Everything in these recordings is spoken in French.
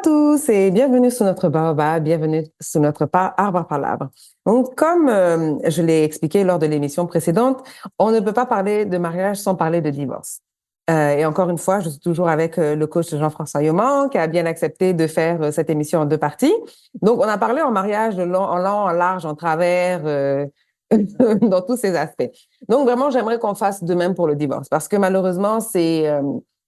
Tous et bienvenue sur notre baobab, bienvenue sur notre arbre à palabre. Donc, comme je l'ai expliqué lors de l'émission précédente, on ne peut pas parler de mariage sans parler de divorce. Et encore une fois, je suis toujours avec le coach Jean-François Yoman, qui a bien accepté de faire cette émission en deux parties. Donc, on a parlé en mariage en long, en large, en travers, dans tous ces aspects. Donc, vraiment, j'aimerais qu'on fasse de même pour le divorce, parce que malheureusement, c'est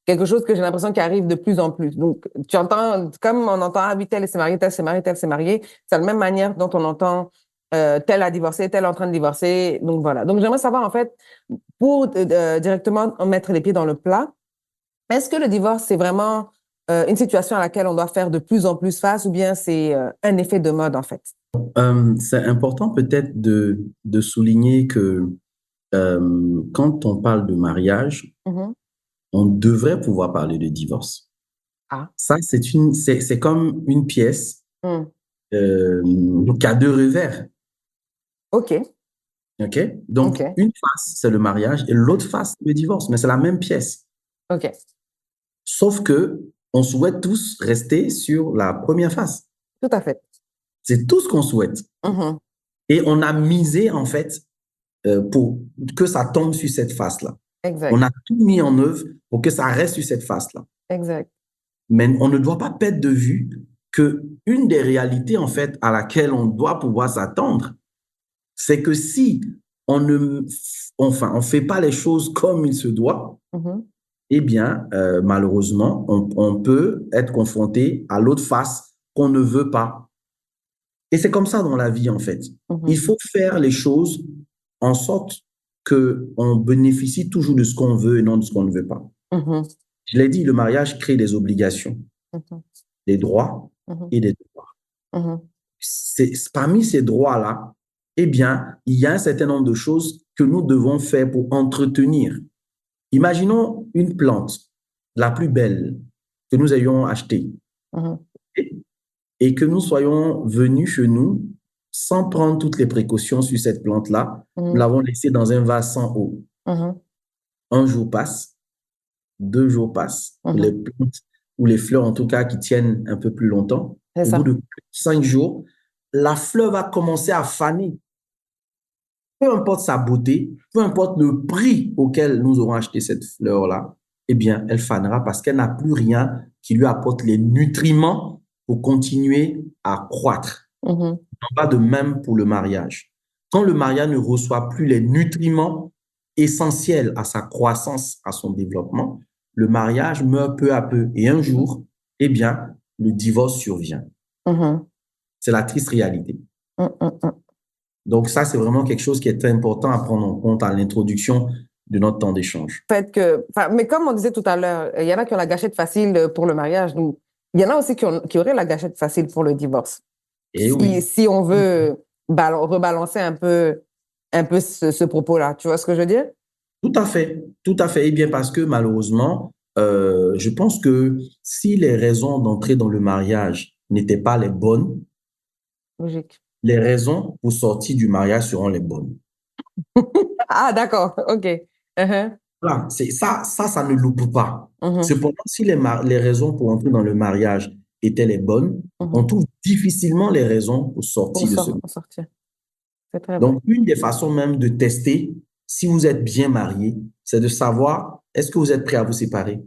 quelque chose que j'ai l'impression qui arrive de plus en plus. Donc, tu entends, comme on entend, ah oui, tel s'est marié, tel s'est marié, tel s'est marié, c'est la même manière dont on entend tel a divorcé, tel est en train de divorcer. Donc, voilà. Donc, j'aimerais savoir, en fait, pour directement mettre les pieds dans le plat, est-ce que le divorce, c'est vraiment une situation à laquelle on doit faire de plus en plus face ou bien c'est un effet de mode, en fait? C'est important peut-être de souligner que quand on parle de mariage, Mhm. on devrait pouvoir parler de divorce. Ah. Ça, c'est comme une pièce Hmm. qui a deux revers. OK. OK? Donc, OK. une face, c'est le mariage et l'autre face, c'est le divorce, mais c'est la même pièce. OK. Sauf que on souhaite tous rester sur la première face. Tout à fait. C'est tout ce qu'on souhaite. Mhm. Et on a misé, en fait, pour que ça tombe sur cette face-là. On Exact. a tout mis en œuvre pour que ça reste sur cette face-là. Exact. Mais on ne doit pas perdre de vue que une des réalités, en fait, à laquelle on doit pouvoir s'attendre, c'est que si on ne, enfin, on fait pas les choses comme il se doit, Mhm. eh bien, malheureusement, on peut être confronté à l'autre face qu'on ne veut pas. Et c'est comme ça dans la vie, en fait. Il Mhm. faut faire les choses en sorte que on bénéficie toujours de ce qu'on veut et non de ce qu'on ne veut pas. Mhm. Je l'ai dit, le mariage crée des obligations, Mhm. des droits Mhm. et des devoirs. Mhm. Parmi ces droits-là, eh bien, il y a un certain nombre de choses que nous devons faire pour entretenir. Imaginons une plante, la plus belle que nous ayons achetée, Mhm. et que nous soyons venus chez nous sans prendre toutes les précautions sur cette plante-là. Nous Mhm. l'avons laissée dans un vase sans eau. Mhm. Un jour passe, 2 jours passent, pour les Mhm. plantes ou les fleurs en tout cas qui tiennent un peu plus longtemps. C'est Au bout ça. de 5 jours, la fleur va commencer à faner. Peu importe sa beauté, peu importe le prix auquel nous aurons acheté cette fleur-là, eh bien, elle fanera parce qu'elle n'a plus rien qui lui apporte les nutriments pour continuer à croître. Mhm. Il en va de même pour le mariage. Quand le mariage ne reçoit plus les nutriments essentiels à sa croissance, à son développement, le mariage meurt peu à peu. Et un Mhm. jour, eh bien, le divorce survient. Mhm. C'est la triste réalité. Mhm. Mhm. Donc ça, c'est vraiment quelque chose qui est très important à prendre en compte à l'introduction de notre temps d'échange. Fait que, enfin, mais comme on disait tout à l'heure, il y en a qui ont la gâchette facile pour le mariage. Donc, il y en a aussi qui auraient la gâchette facile pour le divorce. Et oui, Si on veut rebalancer un peu ce propos-là. Tu vois ce que je veux dire? tout à fait, tout à fait. Eh bien, parce que malheureusement, je pense que si les raisons d'entrer dans le mariage n'étaient pas les bonnes, Logique. les raisons pour sortir du mariage seront les bonnes. Ah, d'accord. OK. Uh-huh. Voilà, c'est ça ne loupe pas. Mhm. Cependant, si les raisons pour entrer dans le mariage étaient les bonnes, on Mhm. trouve difficilement les raisons pour sortir de ce mariage. En sortir. C'est très vrai. Donc, une des façons même de tester si vous êtes bien marié, c'est de savoir est-ce que vous êtes prêt à vous séparer.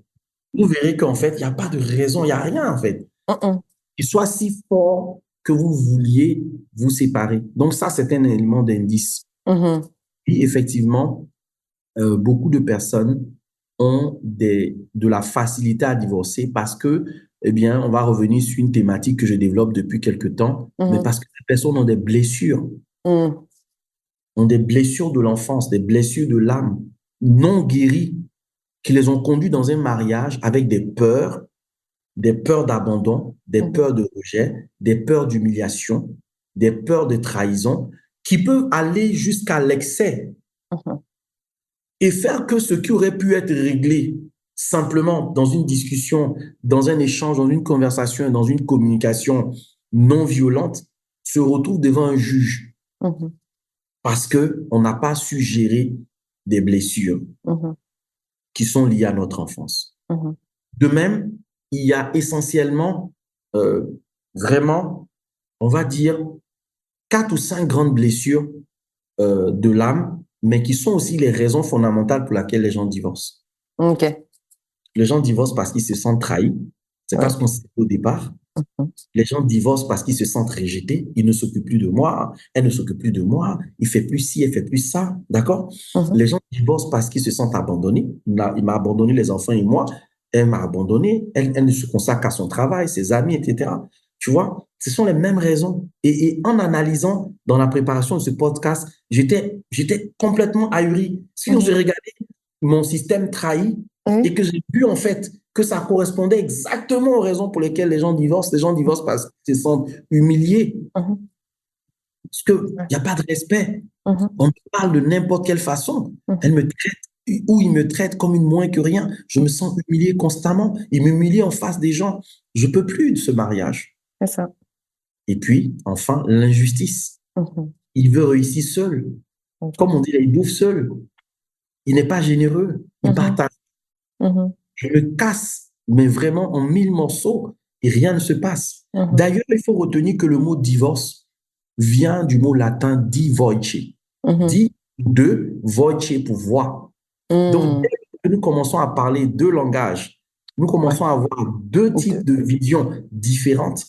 Vous verrez qu'en fait, il n'y a pas de raison, il n'y a rien en fait Mhm. qui soit si fort que vous vouliez vous séparer. Donc, ça, c'est un élément d'indice. Mhm. Et effectivement, beaucoup de personnes ont de la facilité à divorcer parce que, eh bien, on va revenir sur une thématique que je développe depuis quelque temps, mais Mhm. parce que les personnes Mhm. ont des blessures de l'enfance, des blessures de l'âme non guéries qui les ont conduits dans un mariage avec des peurs d'abandon, des Mhm. peurs de rejet, des peurs d'humiliation, des peurs de trahison, qui peuvent aller jusqu'à l'excès Mhm. et faire que ce qui aurait pu être réglé simplement dans une discussion, dans un échange, dans une conversation, dans une communication non violente, se retrouve devant un juge Mhm. parce qu'on n'a pas su gérer des blessures Mhm. qui sont liées à notre enfance. Mhm. De même, il y a essentiellement euh, vraiment, on va dire, 4 ou 5 grandes blessures de l'âme, mais qui sont aussi les raisons fondamentales pour lesquelles les gens divorcent. OK. Les gens divorcent parce qu'ils se sentent trahis. C'est pas Oui. ce qu'on s'est dit au départ. Mhm. Les gens divorcent parce qu'ils se sentent rejetés. Il ne s'occupe plus de moi. Elle ne s'occupe plus de moi. Il fait plus ci, elle fait plus ça. D'accord? Mhm. Les gens divorcent parce qu'ils se sentent abandonnés. Il m'a abandonné les enfants et moi. Elle m'a abandonné. Elle ne se consacre qu'à son travail, ses amis, etc. Tu vois? Ce sont les mêmes raisons. Et en analysant dans la préparation de ce podcast, j'étais complètement ahuri. Si j'ai Mhm. regardé mon système trahi et Oui. que j'ai vu en fait que ça correspondait exactement aux raisons pour lesquelles les gens divorcent. Les gens divorcent parce qu'ils se sentent humiliés, Mhm. parce qu'il Ouais. n'y a pas de respect. Mhm. On me parle de n'importe quelle façon. Elle Mhm. me traite ou il me traite comme une moins que rien. Je me sens humilié constamment. Il m'humilie en face des gens. Je peux plus de ce mariage. C'est ça. Et puis, enfin, l'injustice. Mhm. Il veut réussir seul. Comme OK. on dit, il bouffe seul. Il n'est pas généreux. Il Mhm. partage. Mhm. Je le casse, mais vraiment en 1000 morceaux et rien ne se passe. Mhm. D'ailleurs, il faut retenir que le mot divorce vient du mot latin divoce. Mhm. Di de voce pour voix. Donc, dès Mhm. que nous commençons à parler deux langages, nous Ouais. commençons à avoir deux types Deux. de visions différentes,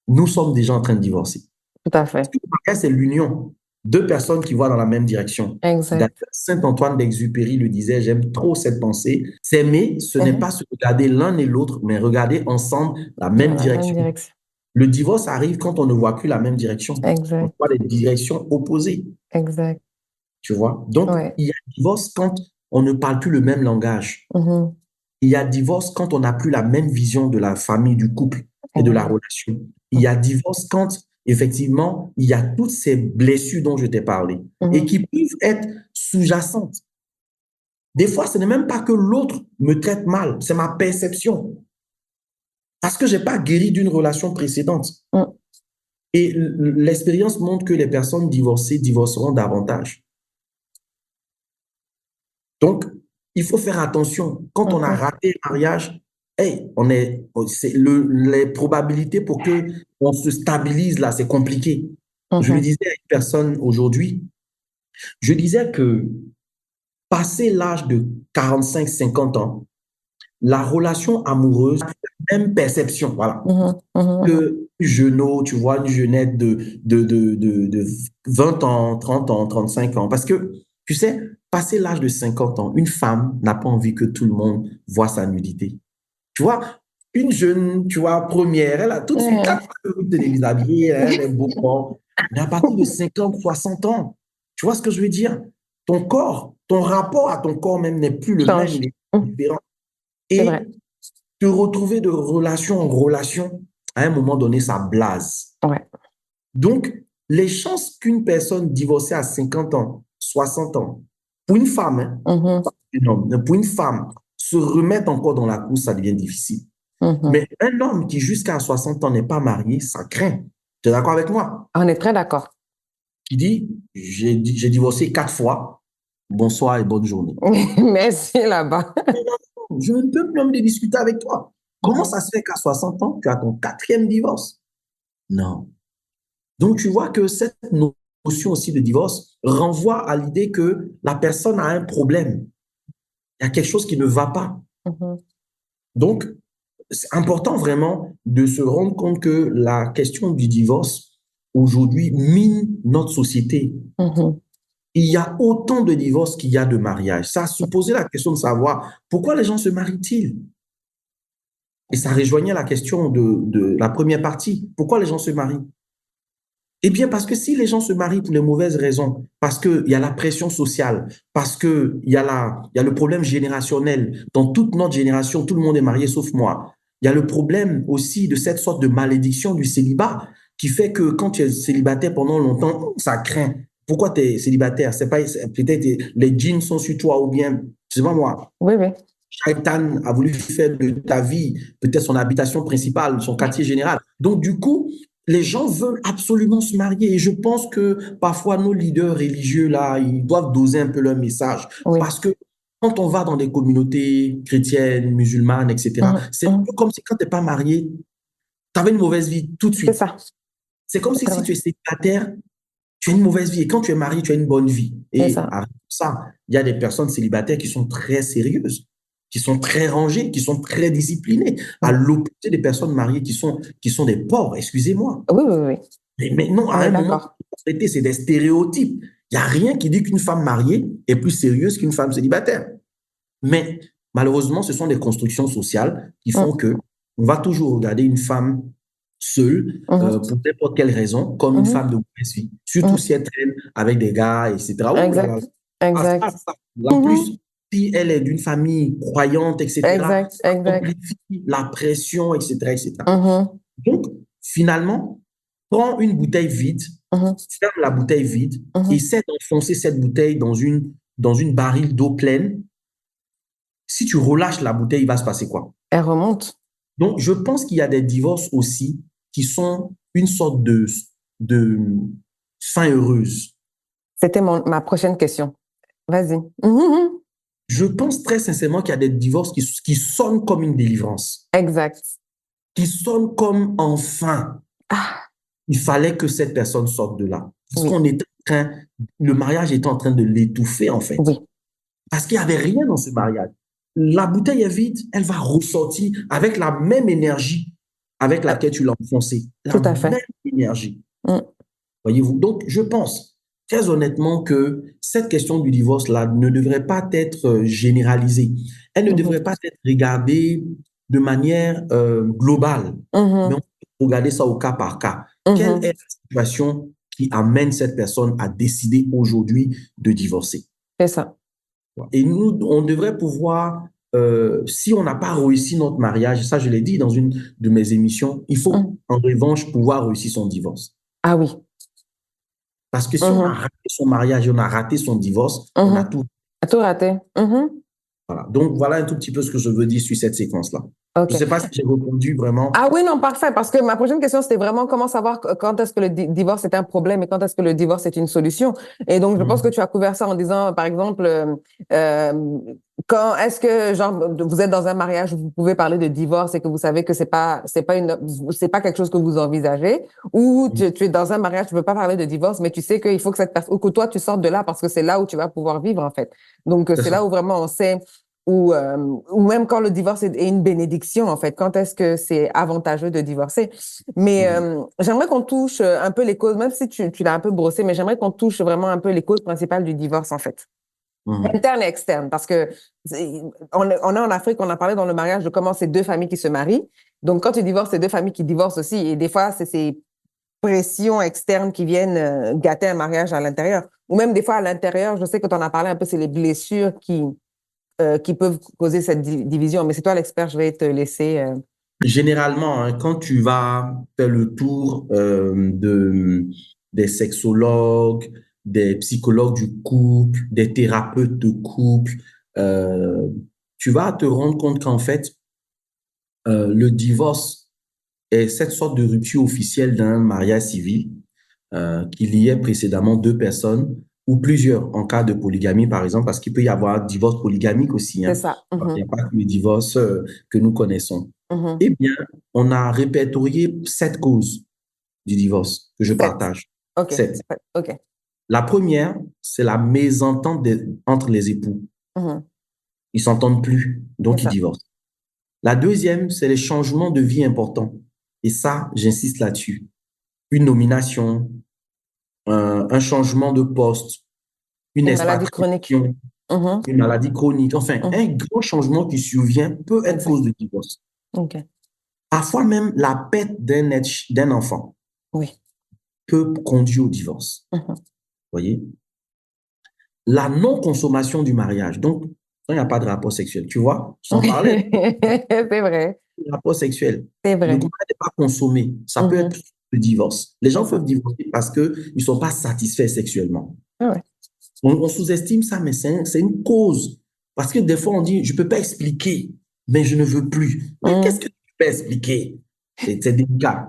nous sommes déjà en train de divorcer. Tout à fait. Le mariage, c'est l'union. Deux personnes qui voient dans la même direction. D'ailleurs, Exact. Saint-Antoine d'Exupéry le disait, j'aime trop cette pensée. S'aimer, ce n'est Mhm. pas se regarder l'un et l'autre, mais regarder ensemble la Dans même la même direction. direction. Le divorce arrive quand on ne voit plus la même direction. On Exact. voit les directions opposées, Exact. tu vois. Donc, Ouais. il y a divorce quand on ne parle plus le même langage. Mhm. Il y a divorce quand on n'a plus la même vision de la famille, du couple et de la Exact. relation. Il y a divorce quand, effectivement, il y a toutes ces blessures dont je t'ai parlé et Mhm. qui peuvent être sous-jacentes. Des fois, ce n'est même pas que l'autre me traite mal, c'est ma perception. Parce que je n'ai pas guéri d'une relation précédente. Mhm. Et l'expérience montre que les personnes divorcées divorceront davantage. Donc, il faut faire attention. Quand on a Mhm. raté le mariage, hey, les probabilités pour que on se stabilise là, c'est compliqué. Je le Mhm. disais à une personne aujourd'hui, je disais que passé l'âge de 45, 50 ans, la relation amoureuse a la même perception, voilà, Mhm. Mhm. que jeunot, tu vois, une jeunette de 20 ans, 30 ans, 35 ans. Parce que, tu sais, passé l'âge de 50 ans, une femme n'a pas envie que tout le monde voit sa nudité. Tu vois, une jeune, tu vois, première, elle a tout de suite Ouais. 4 minutes de déshabiller, elle est beau corps. Mais à partir de 50, 60 ans, tu vois ce que je veux dire? Ton corps, ton rapport à ton corps même n'est plus le même, Change. il est Mhm. différent. C'est Et vrai. te retrouver de relation en relation, à un moment donné, ça blase. Ouais. Donc, les chances qu'une personne divorcée à 50 ans, 60 ans, pour une femme, hein, Mhm. pas pour un homme, mais pour une femme, se remette encore dans la course, ça devient difficile. Mhm. Mais un homme qui jusqu'à 60 ans n'est pas marié, ça craint. Tu es d'accord avec moi? On est très d'accord. Qui dit, j'ai divorcé 4 fois, bonsoir et bonne journée. Merci là-bas. Je ne peux plus même discuter avec toi. Comment Mhm. ça se fait qu'à 60 ans, tu as ton quatrième divorce? Non. Donc, tu vois que cette notion aussi de divorce renvoie à l'idée que la personne a un problème. Il y a quelque chose qui ne va pas. Mhm. Donc, c'est important vraiment de se rendre compte que la question du divorce aujourd'hui mine notre société. Mhm. Il y a autant de divorces qu'il y a de mariages. Ça a supposé la question de savoir pourquoi les gens se marient-ils? Et ça rejoignait la question de la première partie. Pourquoi les gens se marient? Eh bien, parce que si les gens se marient pour les mauvaises raisons, parce qu'il y a la pression sociale, parce qu'il y a le problème générationnel, dans toute notre génération, tout le monde est marié sauf moi. Il y a le problème aussi de cette sorte de malédiction du célibat qui fait que quand tu es célibataire pendant longtemps, ça craint. Pourquoi tu es célibataire? C'est pas, peut-être les jeans sont sur toi ou bien, je sais pas moi, Oui, oui. Shaitan a voulu faire de ta vie peut-être son habitation principale, son quartier général. Donc, du coup, les gens veulent absolument se marier. Et je pense que parfois, nos leaders religieux, là, ils doivent doser un peu leur message. Oui. Parce que quand on va dans des communautés chrétiennes, musulmanes, etc., Mhm. c'est un Mhm. peu comme si quand tu n'es pas marié, Tu avais une mauvaise vie tout de C'est suite. ça. C'est comme si C'est vrai. tu es célibataire, tu as une mauvaise vie. Et quand tu es marié, tu as une bonne vie. C'est Et ça. avec ça, il y a des personnes célibataires qui sont très sérieuses, qui sont très rangées, qui sont très disciplinées, à Mm. l'opposé des personnes mariées qui sont des porcs, excusez-moi. Oui, oui, oui. Mais non, à On est un moment, d'accord. c'est des stéréotypes. Il n'y a rien qui dit qu'une femme mariée est plus sérieuse qu'une femme célibataire. Mais malheureusement, ce sont des constructions sociales qui font Mm. que on va toujours regarder une femme seule Mhm. pour n'importe quelle raison comme une femme Mhm. de mauvaise vie, surtout si Mhm. elle traîne avec des gars, etc. Ouh là là. Exact. Exact. En Mhm. plus, si elle est d'une famille croyante, etc., Exact. ça Exact. amplifie la pression, etc., etc. Mhm. Donc, finalement, prends une bouteille vide, Mhm. ferme la bouteille vide, Mhm. essaie d'enfoncer cette bouteille dans une baril d'eau pleine. Si tu relâches la bouteille, il va se passer quoi? Elle remonte. Donc, je pense qu'il y a des divorces aussi qui sont une sorte de fin heureuse. C'était ma prochaine question. Vas-y. Mhm. Je pense très sincèrement qu'il y a des divorces qui sonnent comme une délivrance, Exact. qui sonnent comme enfin, Ah, il fallait que cette personne sorte de là. Parce oui. qu'on était en train, le mariage était en train de l'étouffer, en fait. Oui. Parce qu'il n'y avait rien dans ce mariage. La bouteille est vide, elle va ressortir avec la même énergie avec Euh, laquelle tu l'as enfoncée. La Tout à fait. même énergie. Mm. Voyez-vous? Donc, je pense très honnêtement que cette question du divorce-là ne devrait pas être généralisée. Elle ne Mhm. devrait pas être regardée de manière globale, mais on Mhm. peut regarder ça au cas par cas. Quelle est Mhm. la situation qui amène cette personne à décider aujourd'hui de divorcer? C'est ça. Et nous, on devrait pouvoir, si on n'a pas réussi notre mariage, ça je l'ai dit dans une de mes émissions, il faut Mm. en revanche pouvoir réussir son divorce. Ah oui. Parce que si on a Mhm. raté son mariage et on a raté son divorce, on a Mhm. tout. Tout raté. Mhm. Voilà. Donc, voilà un tout petit peu ce que je veux dire sur cette séquence-là. Je ne OK. sais pas si j'ai répondu vraiment. Ah oui, non, parfait. Parce que ma prochaine question, c'était vraiment comment savoir quand est-ce que le divorce est un problème et quand est-ce que le divorce est une solution. Et donc, je pense que Mhm. tu as couvert ça en disant, par exemple, euh, quand est-ce que, genre, vous êtes dans un mariage où vous pouvez parler de divorce et que vous savez que c'est pas quelque chose que vous envisagez, ou tu es dans un mariage, tu veux pas parler de divorce, mais tu sais qu'il faut que cette personne, ou que toi, tu sortes de là parce que c'est là où tu vas pouvoir vivre, en fait. Donc, C'est c'est ça. là où vraiment on sait ou même quand le divorce est une bénédiction, en fait, quand est-ce que c'est avantageux de divorcer. Mais Mhm. j'aimerais qu'on touche un peu les causes, même si tu l'as un peu brossé, mais j'aimerais qu'on touche vraiment un peu les causes principales du divorce, en fait. Mhm. Interne et externe, parce que on est en Afrique, on a parlé dans le mariage de comment c'est deux familles qui se marient. Donc, quand tu divorces, c'est deux familles qui divorcent aussi. Et des fois, c'est ces pressions externes qui viennent gâter un mariage à l'intérieur. Ou même des fois à l'intérieur, je sais que tu en as parlé un peu, c'est les blessures qui peuvent causer cette division. Mais c'est toi l'expert, je vais te laisser. Généralement, hein, quand tu vas faire le tour des sexologues, des psychologues du couple, des thérapeutes de couple, euh, tu vas te rendre compte qu'en fait, le divorce est cette sorte de rupture officielle d'un mariage civil qui liait précédemment deux personnes ou plusieurs en cas de polygamie, par exemple, parce qu'il peut y avoir divorce polygamique aussi, C'est hein. ça. Il n'y Mhm. a pas que le divorce que nous connaissons. Mhm. Eh bien, on a répertorié 7 causes du divorce que je Sept. partage. OK. 7. OK. La première, c'est la mésentente entre les époux. Mhm. Ils s'entendent plus, C'est donc ils ça. divorcent. La deuxième, c'est les changements de vie importants. Et ça, j'insiste là-dessus. Une nomination, un changement de poste, une Une maladie chronique. expatriation, Mhm. une maladie chronique. Enfin, Mhm. un grand changement qui survient peut être Exact. cause de divorce. OK. Parfois même, la perte d'un enfant Oui. peut conduire au divorce. Mhm. Voyez? La non-consommation du mariage. Donc, quand il n'y a pas de rapport sexuel, tu vois, sans parler C'est vrai. de rapport sexuel, C'est le vrai. couple n'est pas consommé. Ça peut être Mhm. le divorce. Les C'est gens ça. peuvent divorcer parce qu'ils ne sont pas satisfaits sexuellement. Ah ouais. On sous-estime ça, mais c'est une cause. Parce que des fois, on dit, je ne peux pas expliquer, mais je ne veux plus. Mais qu'est-ce Mhm. que tu peux expliquer? C'est délicat.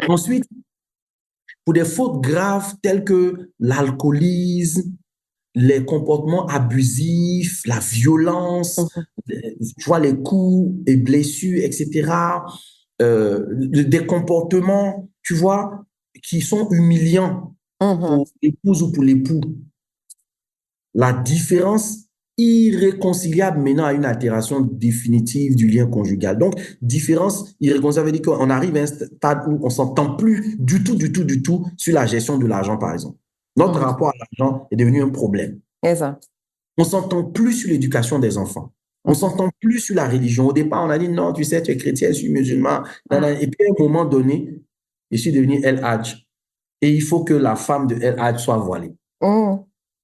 Ensuite, pour des fautes graves telles que l'alcoolisme, les comportements abusifs, la violence, Mhm. tu vois, les coups et blessures, etc. des comportements, tu vois, qui sont humiliants pour l'épouse ou pour l'époux. La différence irréconciliable menant à une altération définitive du lien conjugal. Donc, différence irréconciliable veut dire qu'on arrive à un stade où on s'entend plus du tout sur la gestion de l'argent, par exemple. Notre rapport à l'argent est devenu un problème. Exact. On s'entend plus sur l'éducation des enfants. On s'entend plus sur la religion. Au départ, on a dit non, tu sais, tu es chrétien, je suis musulman. Et puis, à un moment donné, je suis devenu El Hadj. Et il faut que la femme de El Hadj soit voilée.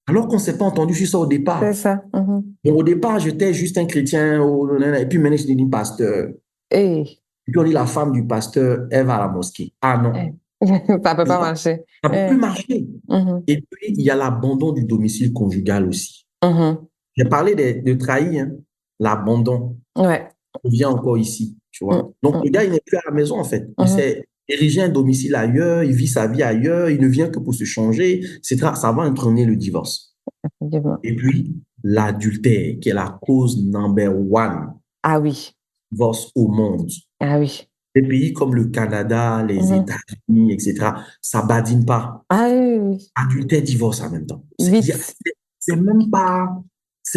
Alors qu'on ne s'est pas entendu sur ça au départ. C'est ça. Donc, au départ, j'étais juste un chrétien, et puis maintenant, je suis devenu pasteur. Et puis, on dit la femme du pasteur, elle va à la mosquée. Ah non. Ça ne peut pas marcher. Ça ne peut plus marcher. Et puis, il y a l'abandon du domicile conjugal aussi. J'ai parlé de trahir, hein, l'abandon. Ouais. On vient encore ici, tu vois. Donc, le gars, il n'est plus à la maison, en fait. Il s'est érigé un domicile ailleurs, il vit sa vie ailleurs, il ne vient que pour se changer, etc. Ça va entraîner le divorce. Et puis, l'adultère, qui est la cause number one. Ah oui. Divorce au monde. Ah oui. Des pays comme le Canada, les États-Unis, etc., ça badine pas. Ah oui. Adultère, divorce en même temps. Vite. C'est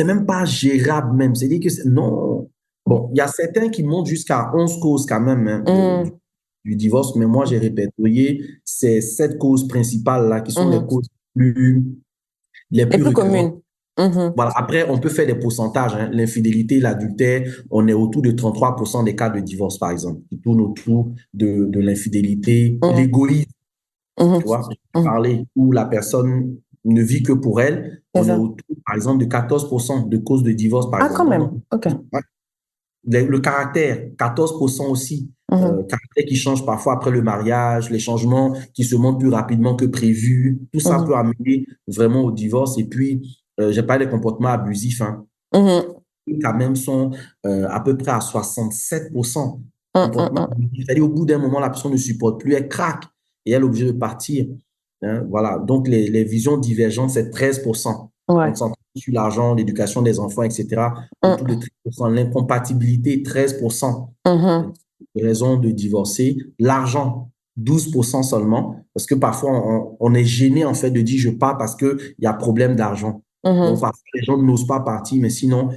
même pas gérable même. C'est-à-dire que non. Bon, il y a certains qui montent jusqu'à 11 causes quand même, hein, du divorce, mais moi j'ai répertorié ces 7 causes principales là qui sont les causes les plus communes. Voilà. Après, on peut faire des pourcentages, hein. L'infidélité, l'adultère, on est autour de 33% des cas de divorce, par exemple, qui tournent autour de l'infidélité, l'égoïsme, tu vois, parler où la personne ne vit que pour elle. On est autour, par exemple, de 14% de causes de divorce, par exemple. Ah, quand même. OK. Le caractère, 14% aussi. Caractère qui change parfois après le mariage, les changements qui se montrent plus rapidement que prévu. Tout ça peut amener vraiment au divorce. Et puis, j'ai parlé des comportements abusifs, hein, qui quand même sont à peu près à 67%. Comportements abusifs. C'est-à-dire, au bout d'un moment, la personne ne supporte plus, elle craque et elle est obligée de partir. Hein, voilà. Donc, les visions divergentes, c'est 13%. Ouais. On s'entend sur l'argent, l'éducation des enfants, etc. Autour de 13%. L'incompatibilité, 13%. Raison de divorcer. L'argent, 12% seulement. Parce que parfois, on est gêné, en fait, de dire je pars parce qu'il y a problème d'argent. Donc, parfois, les gens n'osent pas partir, mais sinon,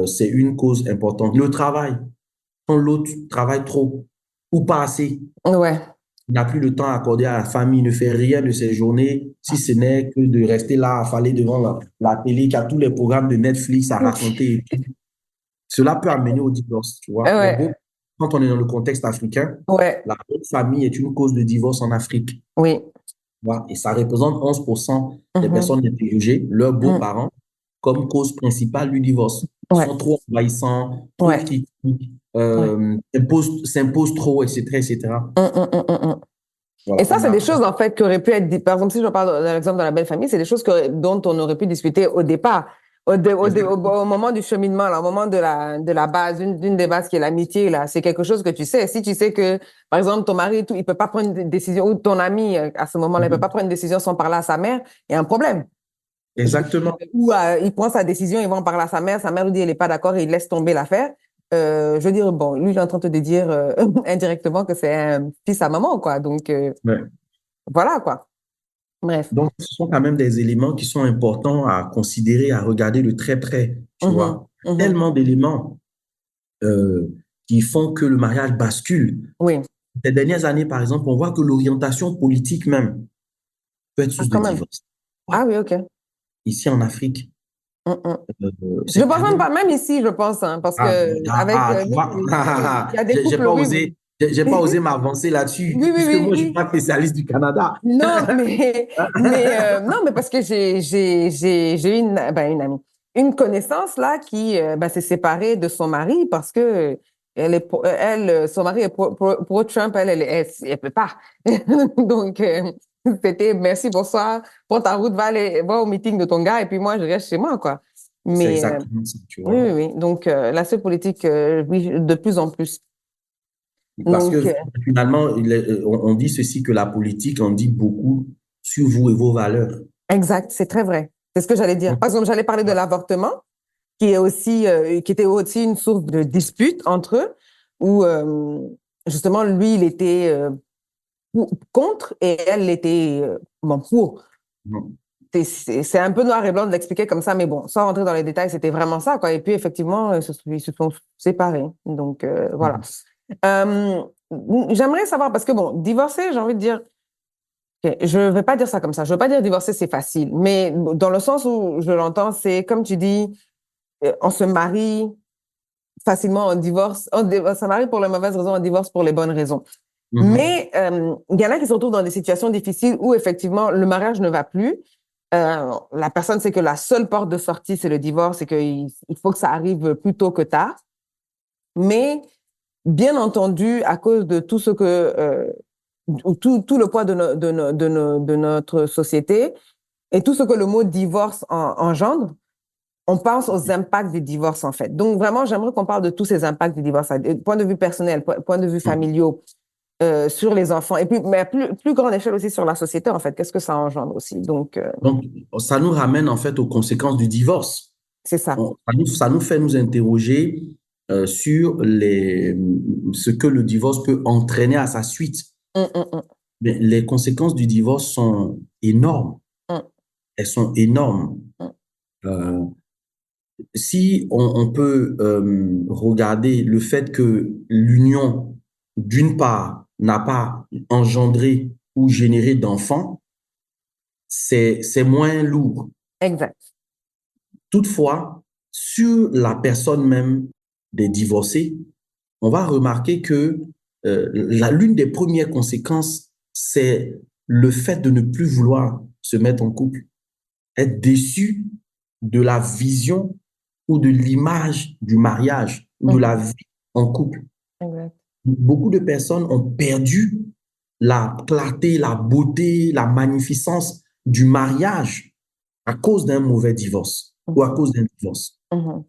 c'est une cause importante. Le travail. Quand l'autre travaille trop ou pas assez. Ouais. Il n'a plus le temps à accorder à la famille, il ne fait rien de ses journées, si ce n'est que de rester là, affaler devant la télé, qui a tous les programmes de Netflix à raconter. Cela peut amener au divorce, tu vois. Ouais. Quand on est dans le contexte africain, la bonne famille est une cause de divorce en Afrique. Oui. Voilà. Et ça représente 11% des personnes interrogées, leurs beaux-parents, comme cause principale du divorce. Ils sont trop envahissants, trop critiques, s'imposent trop, etc., etc. Voilà, et ça, c'est des choses, en fait, qui auraient pu être... Par exemple, si je parle de l'exemple de la belle famille, c'est des choses dont on aurait pu discuter au départ, au moment du cheminement, là, au moment de la base, d'une des bases qui est l'amitié, là. C'est quelque chose que tu sais. Si tu sais que, par exemple, ton mari, il peut pas prendre une décision, ou ton ami, à ce moment-là, il peut pas prendre une décision sans parler à sa mère, il y a un problème. Exactement. Ou il prend sa décision, il va en parler à sa mère lui dit elle n'est pas d'accord et il laisse tomber l'affaire. Je veux dire, bon, lui, il est en train de te dire indirectement que c'est un fils à maman, quoi. Donc, voilà, quoi. Bref. Donc, ce sont quand même des éléments qui sont importants à considérer, à regarder de très près, tu vois. Tellement d'éléments qui font que le mariage bascule. Oui. Ces dernières années, par exemple, on voit que l'orientation politique même peut être source de divorce. Ah oui, OK. Ici en Afrique. Je pense même pas, même ici, je pense, hein, parce que il y a des couples, j'ai pas osé m'avancer là-dessus, puisque moi, je suis pas spécialiste du Canada. Non, non, mais parce que j'ai une amie, une connaissance là qui s'est séparée de son mari parce que son mari est pro Trump, elle peut pas. Donc c'était merci, bonsoir, prends ta route, va au meeting de ton gars et puis moi je reste chez moi, quoi. Mais c'est exactement ça, tu vois. Oui. Donc la seule politique, oui, de plus en plus. Parce que finalement, on dit ceci, que la politique en dit beaucoup sur vous et vos valeurs. Exact, c'est très vrai. C'est ce que j'allais dire. Par exemple, j'allais parler de l'avortement, qui était aussi une source de dispute entre eux, où justement, lui, il était contre et elle était pour. Mhm. C'est un peu noir et blanc de l'expliquer comme ça, mais bon, sans rentrer dans les détails, c'était vraiment ça, quoi. Et puis, effectivement, ils se sont séparés. Donc, voilà. Euh, J'aimerais savoir, parce que bon, divorcer, j'ai envie de dire, ok, je ne vais pas dire ça comme ça. Je ne veux pas dire divorcer, c'est facile. Mais dans le sens où je l'entends, c'est comme tu dis, on se marie facilement, on se marie pour les mauvaises raisons, on divorce pour les bonnes raisons. Mhm. Mais il y en a qui se retrouvent dans des situations difficiles où effectivement le mariage ne va plus. La personne sait que la seule porte de sortie, c'est le divorce et qu'il faut que ça arrive plus tôt que tard. Mais bien entendu, à cause de tout ce que tout le poids de notre société et tout ce que le mot divorce engendre, on pense aux impacts du divorce, en fait. Donc, vraiment, j'aimerais qu'on parle de tous ces impacts du divorce, point de vue personnel, point de vue familiaux, sur les enfants, et puis, mais à plus grande échelle aussi sur la société, en fait. Qu'est-ce que ça engendre aussi? Donc, Donc, ça nous ramène en fait aux conséquences du divorce. c'est ça. Ça nous fait nous interroger sur ce que le divorce peut entraîner à sa suite. Hum, hum, hum, Mais les conséquences du divorce sont énormes. hum, Elles sont énormes. hum. Euh, Si on peut regarder le fait que l'union, d'une part, n'a pas engendré ou généré d'enfants, c'est moins lourd. Exact. Toutefois, sur la personne même des divorcés, on va remarquer que l'une des premières conséquences, c'est le fait de ne plus vouloir se mettre en couple, être déçu de la vision ou de l'image du mariage ou de Hum, la vie en couple. exact. Beaucoup de personnes ont perdu la clarté, la beauté, la magnificence du mariage à cause d'un mauvais divorce ou à Mhm, cause d'un divorce. mhm,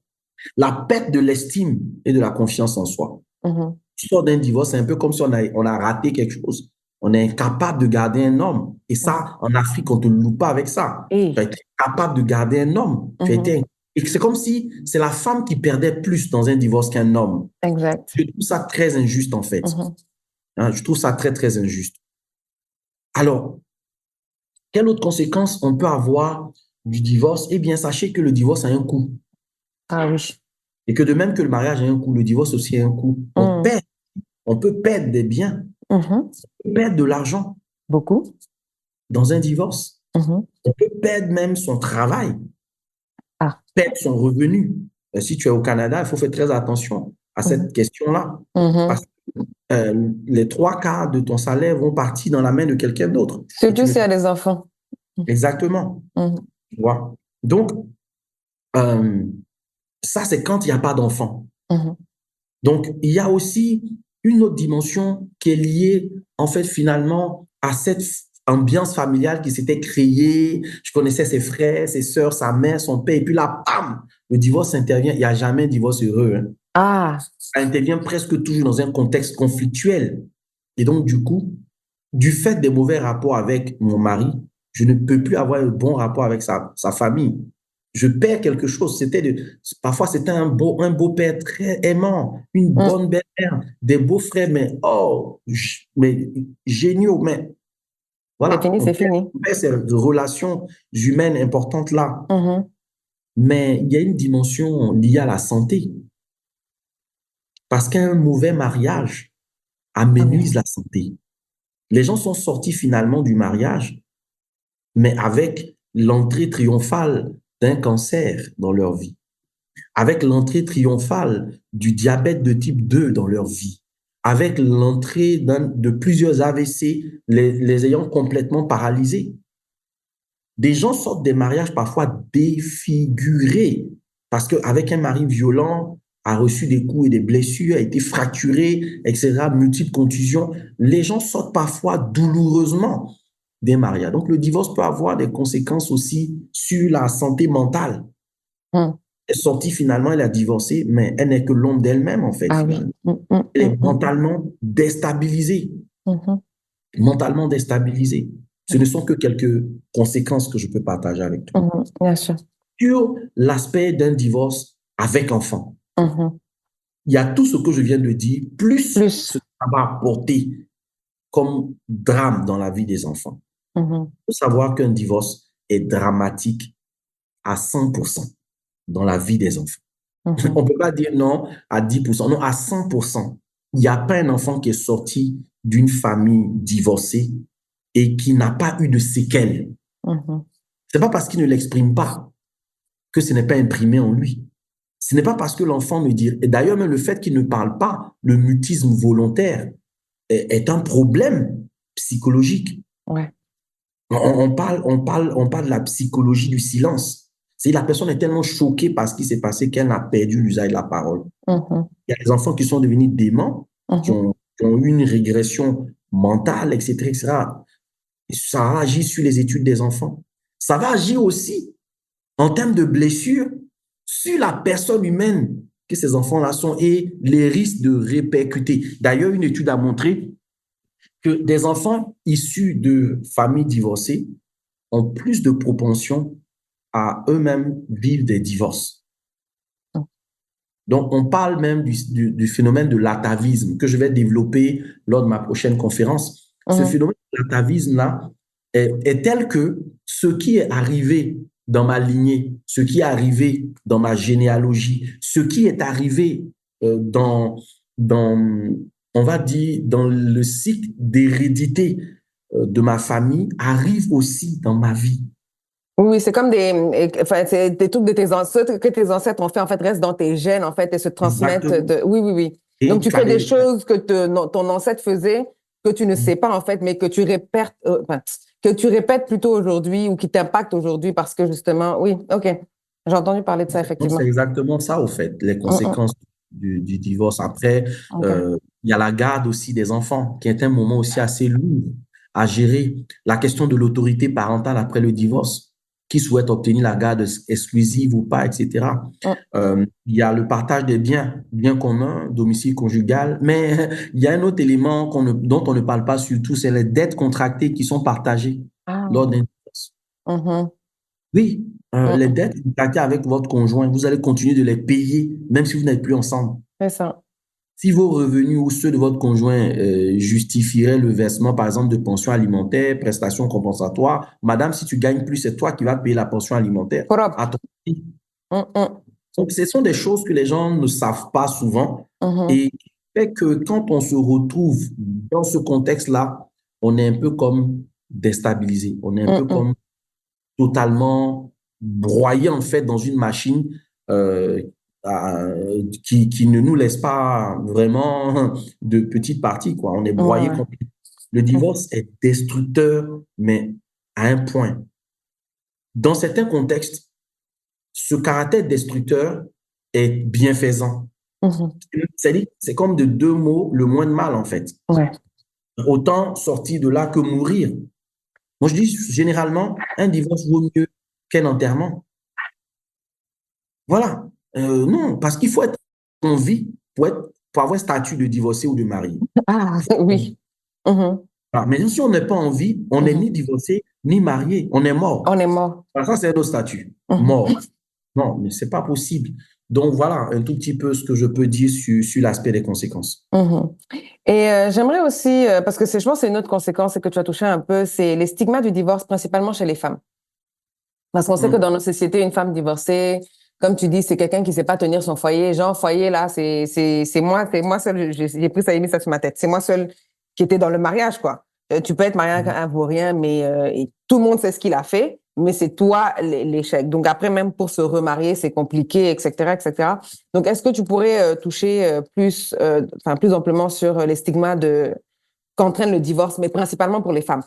La perte de l'estime et de la confiance en soi. mhm. Tu sors d'un divorce, c'est un peu comme si on a raté quelque chose. On est incapable de garder un homme. Et Mhm. ça, en Afrique, on ne te loue pas avec ça. Tu as Et, été capable de garder un homme. mhm, Et c'est comme si c'est la femme qui perdait plus dans un divorce qu'un homme. exact. Je trouve ça très injuste, en fait. Mhm, Hein, je trouve ça très, très injuste. Alors, quelle autre conséquence on peut avoir du divorce? Eh bien, sachez que le divorce a un coût. ah oui. Et que de même que le mariage a un coût, le divorce aussi a un coût. Hum, On peut perdre des biens, mhm. on peut perdre de l'argent Beaucoup. dans un divorce. Mhm. On peut perdre même son travail, Ah. perdre son revenu. Si tu es au Canada, il faut faire très attention à Mhm, cette question-là. Parce mhm. que les trois quarts de ton salaire vont partir dans la main de quelqu'un d'autre. Et tu Surtout ne... s'il y a des enfants. Exactement. Mhm, Tu vois? Donc, euh, ça, c'est quand il n'y a pas d'enfant. mhm, Donc, il y a aussi une autre dimension qui est liée, en fait, finalement, à cette ambiance familiale qui s'était créée. Je connaissais ses frères, ses sœurs, sa mère, son père, et puis là, bam, le divorce intervient. Il n'y a jamais un divorce heureux, hein. ah. Ça intervient presque toujours dans un contexte conflictuel. Et donc, du coup, du fait des mauvais rapports avec mon mari, je ne peux plus avoir un bon rapport avec sa famille. Je perds quelque chose. Parfois, c'était un beau-père très aimant, une Mm. bonne belle-mère, des beaux frères, mais oh, mais géniaux. Mais C'est voilà, fini, c'est fini. on perd ces relations humaines importantes là. Mhm, Mais il y a une dimension liée à la santé. Parce qu'un mauvais mariage ah oui. amenuise la santé. Les gens sont sortis finalement du mariage, mais avec l'entrée triomphale d'un cancer dans leur vie, avec l'entrée triomphale du diabète de type 2 dans leur vie, avec l'entrée de plusieurs AVC, les ayant complètement paralysés. Des gens sortent des mariages parfois défigurés parce qu'avec un mari violent, a reçu des coups et des blessures, a été fracturé, etc., multiples contusions. Les gens sortent parfois douloureusement des mariages. Donc, le divorce peut avoir des conséquences aussi sur la santé mentale. Mm. Elle est sortie finalement, elle a divorcé, mais elle n'est que l'ombre d'elle-même, en fait, Ah oui. finalement. Mm, mm, Elle mm, est mm, mentalement déstabilisée. mhm, Mentalement déstabilisée. Ce ne sont que quelques conséquences que je peux partager avec toi. mhm. Bien sûr. Sur l'aspect d'un divorce avec enfant, Mhm. il y a tout ce que je viens de dire, plus Plus. ça va apporter comme drame dans la vie des enfants. Il faut savoir qu'un divorce est dramatique à 100% dans la vie des enfants. On ne peut pas dire non à 10%, non à 100%. Il n'y a pas un enfant qui est sorti d'une famille divorcée et qui n'a pas eu de séquelles. C'est pas parce qu'il ne l'exprime pas que ce n'est pas imprimé en lui. Ce n'est pas parce que l'enfant me dit... Et d'ailleurs, même le fait qu'il ne parle pas, le mutisme volontaire, est un problème psychologique. Ouais. On parle de la psychologie du silence. C'est la personne est tellement choquée par ce qui s'est passé qu'elle a perdu l'usage de la parole. Il y a des enfants qui sont devenus déments, qui ont eu une régression mentale, etc., etc. Et ça va agir sur les études des enfants. Ça va agir aussi en termes de blessures sur la personne humaine que ces enfants-là sont et les risques de répercuter. D'ailleurs, une étude a montré que des enfants issus de familles divorcées ont plus de propension à eux-mêmes vivre des divorces. Donc, on parle même du phénomène de l'atavisme que je vais développer lors de ma prochaine conférence. Ce phénomène de l'atavisme-là est tel que ce qui est arrivé dans ma lignée, ce qui est arrivé dans ma généalogie, ce qui est arrivé on va dire, dans le cycle d'hérédité de ma famille, arrive aussi dans ma vie. Oui, c'est comme c'est des trucs de tes ancêtres, que tes ancêtres ont fait, en fait, restent dans tes gènes, en fait, et se transmettent oui. Et donc, tu fais des choses que ton ancêtre faisait, que tu ne sais pas, en fait, mais que tu répètes plutôt aujourd'hui ou qui t'impactent aujourd'hui parce que, justement, oui, OK. J'ai entendu parler de ça, effectivement. C'est exactement ça, au fait, les conséquences du divorce. Après, il y a la garde aussi des enfants, qui est un moment aussi assez lourd à gérer. La question de l'autorité parentale après le divorce, qui souhaite obtenir la garde exclusive ou pas, etc. Il y a le partage des biens communs, domicile conjugal, mais il y a un autre élément dont on ne parle pas surtout, c'est les dettes contractées qui sont partagées lors d'un divorce. Oui, les dettes contractées avec votre conjoint, vous allez continuer de les payer, même si vous n'êtes plus ensemble. C'est ça. Si vos revenus ou ceux de votre conjoint justifieraient le versement, par exemple, de pensions alimentaires, prestations compensatoires, madame, si tu gagnes plus, c'est toi qui vas payer la pension alimentaire. À ton prix. Donc, ce sont des choses que les gens ne savent pas souvent et qui fait que quand on se retrouve dans ce contexte-là, on est un peu comme déstabilisé, on est un peu comme totalement broyé en fait dans une machine qui ne nous laisse pas vraiment de petites parties, quoi. On est broyé complètement. Le divorce est destructeur, mais à un point. Dans certains contextes, ce caractère destructeur est bienfaisant. C'est comme de deux mots, le moins de mal, en fait. Autant sortir de là que mourir. Moi, je dis généralement, un divorce vaut mieux qu'un enterrement. Voilà. Non, parce qu'il faut être en vie pour avoir un statut de divorcé ou de marié. Ah, oui. Alors, mais si on n'est pas en vie, on n'est ni divorcé, ni marié. On est mort. On est mort. Alors, ça, c'est un autre statut. Mort. Non, mais ce n'est pas possible. Donc, voilà un tout petit peu ce que je peux dire sur l'aspect des conséquences. Et j'aimerais aussi, parce que je pense que c'est une autre conséquence et que tu as touché un peu, c'est les stigmas du divorce, principalement chez les femmes. Parce qu'on sait que dans nos sociétés, une femme divorcée, comme tu dis, c'est quelqu'un qui sait pas tenir son foyer. Genre, foyer, là, c'est moi seul, j'ai pris ça et mis ça sur ma tête. C'est moi seul qui était dans le mariage, quoi. Tu peux être marié avec un vaurien, mais et tout le monde sait ce qu'il a fait, mais c'est toi l'échec. Donc après, même pour se remarier, c'est compliqué, etc., etc. Donc, est-ce que tu pourrais toucher plus amplement sur les stigmas qu'entraîne le divorce, mais principalement pour les femmes?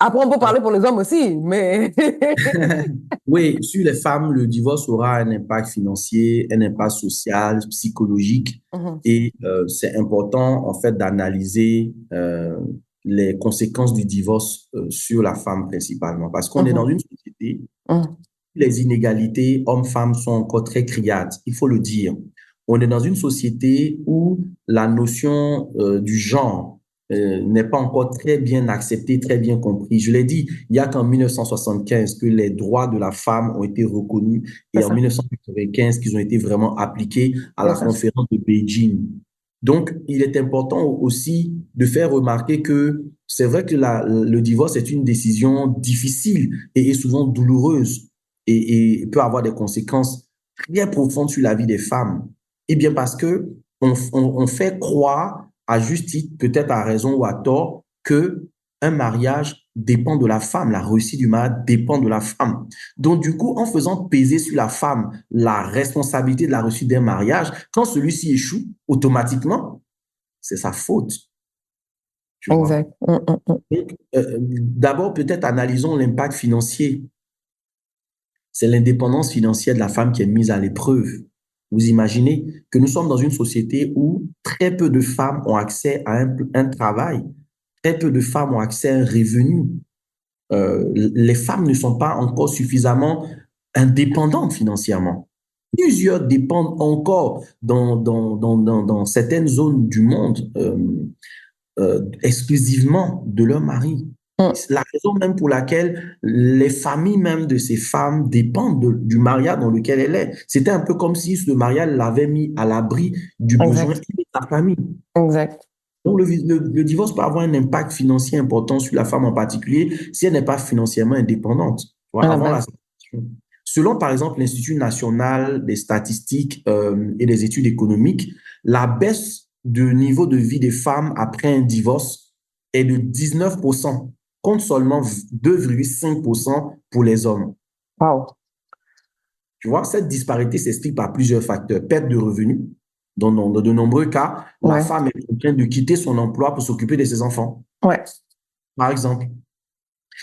Après, on peut parler pour les hommes aussi, mais... Oui, sur les femmes, le divorce aura un impact financier, un impact social, psychologique. Et c'est important, en fait, d'analyser les conséquences du divorce sur la femme principalement. Parce qu'on est dans une société où les inégalités hommes-femmes sont encore très criardes, il faut le dire. On est dans une société où la notion du genre n'est pas encore très bien accepté, très bien compris. Je l'ai dit, il n'y a qu'en 1975 que les droits de la femme ont été reconnus et en 1995 qu'ils ont été vraiment appliqués à la conférence de Beijing. Donc, il est important aussi de faire remarquer que c'est vrai que le divorce est une décision difficile et souvent douloureuse et peut avoir des conséquences très profondes sur la vie des femmes. Eh bien, parce que on fait croire, à juste titre, peut-être à raison ou à tort, que un mariage dépend de la femme, la réussite du mariage dépend de la femme. Donc, du coup, en faisant peser sur la femme la responsabilité de la réussite d'un mariage, quand celui-ci échoue, automatiquement, c'est sa faute, tu vois. Exact. Donc, d'abord, peut-être analysons l'impact financier. C'est l'indépendance financière de la femme qui est mise à l'épreuve. Vous imaginez que nous sommes dans une société où très peu de femmes ont accès à un travail, très peu de femmes ont accès à un revenu. Les femmes ne sont pas encore suffisamment indépendantes financièrement. Plusieurs dépendent encore dans certaines zones du monde exclusivement de leur mari. Mm. C'est la raison même pour laquelle les familles même de ces femmes dépendent du mariage dans lequel elle est. C'était un peu comme si ce mariage l'avait mis à l'abri du besoin Exact. de sa famille. Exact. Donc, le divorce peut avoir un impact financier important sur la femme en particulier si elle n'est pas financièrement indépendante. Tu vois, À la avant la base. séparation. Selon, par exemple, l'Institut national des statistiques et des études économiques, la baisse de niveau de vie des femmes après un divorce est de 19%, contre seulement 2,5% pour les hommes. Wow. Tu vois, cette disparité s'explique par plusieurs facteurs. Perte de revenus. Dans de nombreux cas, la Ouais. femme est contrainte de quitter son emploi pour s'occuper de ses enfants, Ouais. par exemple.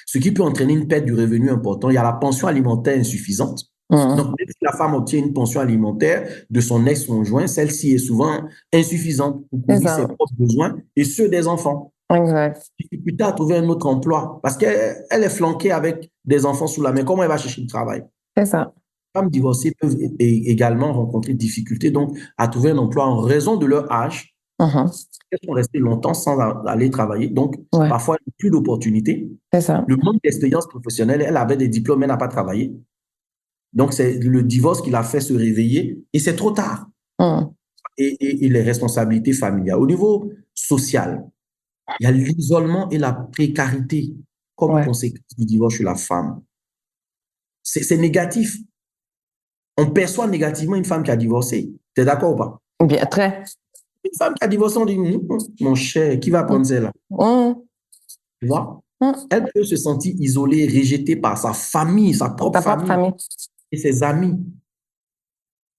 Ce qui peut entraîner une perte de revenu important. Il y a la pension alimentaire insuffisante. Donc, Mm. même si la femme obtient une pension alimentaire de son ex-conjoint, celle-ci est souvent insuffisante pour C'est couvrir ses ça. propres besoins et ceux des enfants. Exact. Difficulté à trouver un autre emploi parce qu'elle est flanquée avec des enfants sous la main. Comment elle va chercher du travail? C'est ça. Les femmes divorcées peuvent également rencontrer des difficultés donc, à trouver un emploi en raison de leur âge. Mhm. Elles sont restées longtemps sans aller travailler. Donc, Ouais. parfois, plus d'opportunités. C'est ça. Le manque d'expérience professionnelle, elle avait des diplômes, elle n'a pas travaillé. Donc, c'est le divorce qui l'a fait se réveiller et c'est trop tard. Mm. Et les responsabilités familiales. Au niveau social, il y a l'isolement et la précarité comme Ouais. conséquence du divorce chez la femme. C'est négatif. On perçoit négativement une femme qui a divorcé. Tu es d'accord ou pas? Bien, très. Une femme qui a divorcé, on dit, mon cher, qui va Mm. prendre celle-là? Mm. Tu vois? Mm. Elle peut se sentir isolée, rejetée par sa famille, sa propre Ta propre famille famille. et ses amis.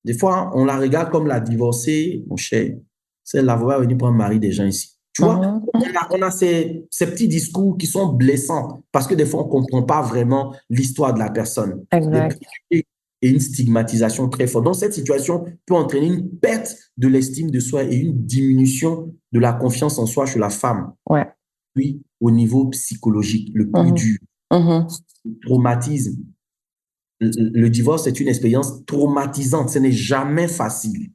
Des fois, on la regarde comme la divorcée, mon cher. Celle-là va venir prendre le mari des gens ici. Tu vois, Mhm. on a ces petits discours qui sont blessants parce que des fois, on ne comprend pas vraiment l'histoire de la personne. Des Exact. préjugés et une stigmatisation très forte. Donc, cette situation peut entraîner une perte de l'estime de soi et une diminution de la confiance en soi chez la femme. Ouais. Puis, au niveau psychologique, le plus Mhm. dur, Mhm. le traumatisme. Le divorce est une expérience traumatisante. Ce n'est jamais facile.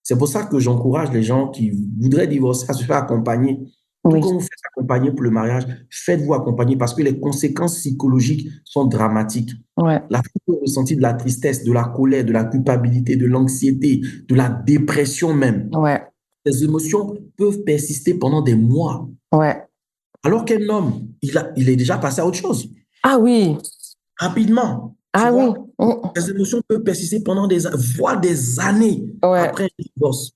C'est pour ça que j'encourage les gens qui voudraient divorcer à se faire accompagner. Tout Oui. comme vous faites accompagner pour le mariage, faites-vous accompagner parce que les conséquences psychologiques sont dramatiques. Ouais. La femme peut ressentir de la tristesse, de la colère, de la culpabilité, de l'anxiété, de la dépression même. Ouais. Ces émotions peuvent persister pendant des mois. Ouais. Alors qu'un homme, il est déjà passé à autre chose. Ah oui. Rapidement, tu Ah oui. vois. Mm. Les émotions peuvent persister pendant voire des années Ouais. après un divorce.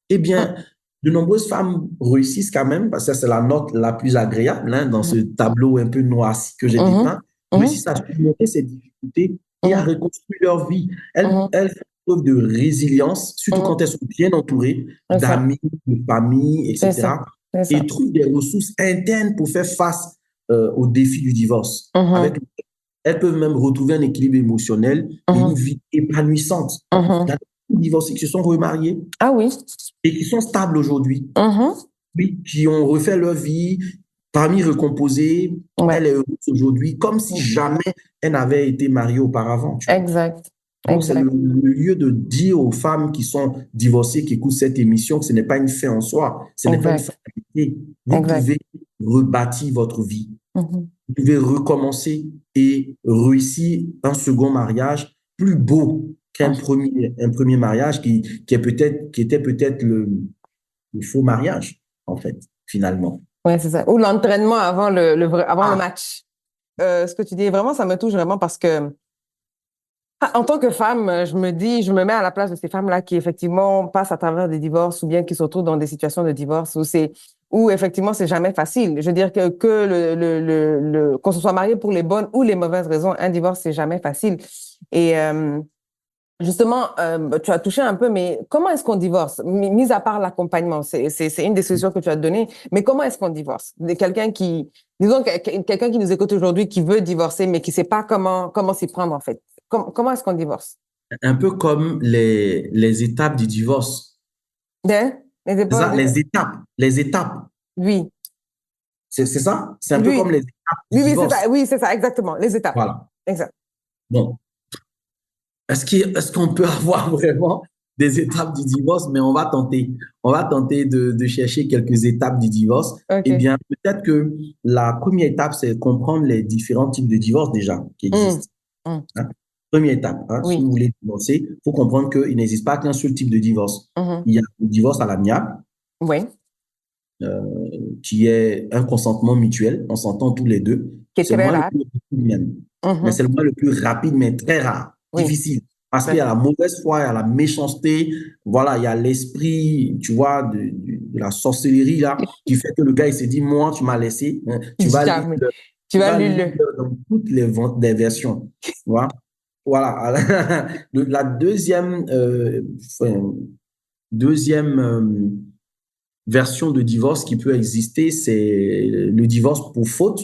Eh bien, Mm. de nombreuses femmes réussissent quand même, parce que c'est la note la plus agréable hein, dans ce Mhm. tableau un peu noirci que j'ai Mhm. dépeint, Mhm. réussissent à surmonter ces difficultés et à Mhm. reconstruire leur vie. Elles, Mhm. elles font preuve de résilience, surtout Mhm. quand elles sont bien entourées C'est ça. d'amis, de familles, C'est ça. etc. C'est Et ça. trouvent des ressources internes pour faire face aux défis du divorce. Mhm. Elles peuvent même retrouver un équilibre émotionnel et une Mhm. vie épanouissante. Il y Mhm. a des divorcés qui se sont remariés Ah oui. et qui sont stables aujourd'hui, Mhm. oui, qui ont refait leur vie, famille recomposée. Ouais. Elle est heureuse aujourd'hui, comme si jamais elle n'avait été mariée auparavant, tu vois. Exact. Donc, c'est Exact. le lieu de dire aux femmes qui sont divorcées, qui écoutent cette émission, que ce n'est pas une fin en soi, ce n'est pas une Exact. fatalité. Vous Exact. pouvez rebâtir votre vie. Mhm. Vous pouvez recommencer et réussir un second mariage plus beau qu'un Mhm. un premier mariage qui était peut-être le faux mariage, en fait, finalement. Ouais, c'est ça. Ou l'entraînement avant avant le Ah, match. Ce que tu dis, vraiment, ça me touche vraiment parce que en tant que femme, je me mets à la place de ces femmes-là qui effectivement passent à travers des divorces ou bien qui se retrouvent dans des situations de divorce où effectivement c'est jamais facile. Je veux dire que qu'on se soit marié pour les bonnes ou les mauvaises raisons, un divorce c'est jamais facile. Et justement, tu as touché un peu, mais comment est-ce qu'on divorce? Mis à part l'accompagnement, c'est une des solutions que tu as données, mais comment est-ce qu'on divorce? Disons, quelqu'un qui nous écoute aujourd'hui, qui veut divorcer, mais qui sait pas comment s'y prendre, en fait. Comment est-ce qu'on divorce? un peu comme les étapes du divorce. Les C'est ça, épreuves les étapes. oui, C'est ça? C'est un peu comme oui, les étapes du divorce. oui, c'est ça, exactement, les étapes. Voilà. Exact. Bon, est-ce qu'on peut avoir vraiment des étapes du divorce? Mais on va tenter. On va tenter de chercher quelques étapes du divorce. Eh OK. bien, peut-être que la première étape, c'est comprendre les différents types de divorce déjà qui Hum, existent. hum, Hein. Première étape, hein, si oui. vous voulez divorcer, il faut comprendre qu'il n'existe pas qu'un seul type de divorce. Mhm. Il y a le divorce à l'amiable, Oui, euh, qui est un consentement mutuel. On s'entend tous les deux. qui est C'est le très moyen le rare. plus rapide même. Mais Mhm. c'est le moyen le plus rapide, mais très rare, Oui, difficile. Parce tout qu'il à y a fait. la mauvaise foi, il y a la méchanceté, voilà, il y a l'esprit, tu vois, de la sorcellerie là, qui fait que le gars, il se dit, moi, tu m'as laissé, hein, Jamais. Tu tu vas vas lire lire dans toutes les versions. Tu vois? Voilà. La deuxième, enfin, deuxième version de divorce qui peut exister, c'est le divorce pour faute.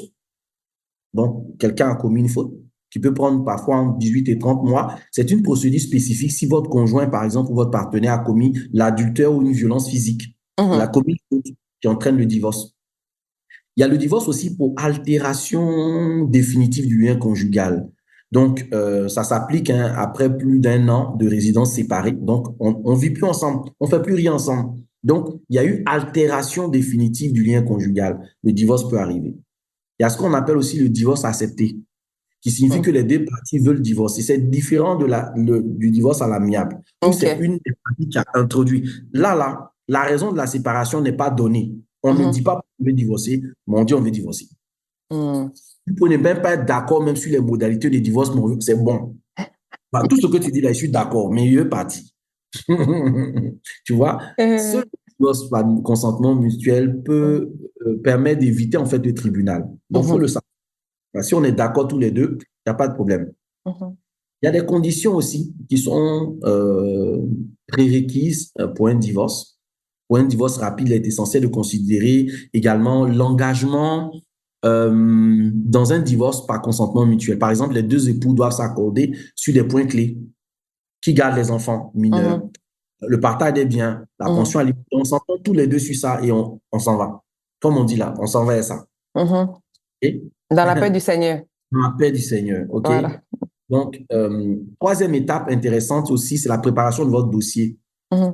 Donc, quelqu'un a commis une faute qui peut prendre parfois entre 18 et 30 mois. C'est une procédure spécifique si votre conjoint, par exemple, ou votre partenaire a commis l'adultère ou une violence physique. Il a le. commis une faute qui entraîne le divorce. Il y a le divorce aussi pour altération définitive du lien conjugal. Donc, ça s'applique hein, après plus d'un an de résidence séparée. Donc, on vit plus ensemble, on fait plus rien ensemble. Donc, il y a eu altération définitive du lien conjugal. Le divorce peut arriver. Il y a ce qu'on appelle aussi le divorce accepté, qui signifie Mhm. que les deux parties veulent divorcer. C'est différent du divorce à l'amiable, où c'est OK. une des parties qui a introduit. Là, la raison de la séparation n'est pas donnée. On ne dit Mhm. pas qu'on veut divorcer, mais on dit on veut divorcer. Mhm. Vous pouvez même pas être d'accord même sur les modalités de divorce, mais c'est bon. Enfin, tout ce que tu dis là, je suis d'accord, mais il est parti. Tu vois, ce divorce par consentement mutuel peut permettre d'éviter en fait le tribunal. Donc, il faut Mhm. le savoir. Si on est d'accord tous les deux, il n'y a pas de problème. Mhm. Il y a des conditions aussi qui sont prérequises pour un divorce. Pour un divorce rapide, il est essentiel de considérer également l'engagement dans un divorce par consentement mutuel. Par exemple, les deux époux doivent s'accorder sur des points clés. Qui garde les enfants mineurs, Mhm. le partage des biens, la Mhm. pension alimentaire. On s'entend tous les deux sur ça et on s'en va. Comme on dit là, on s'en va à ça. Mhm. Et Dans la paix du Seigneur. dans la paix du Seigneur. OK? Voilà. Donc, troisième étape intéressante aussi, c'est la préparation de votre dossier. Mhm.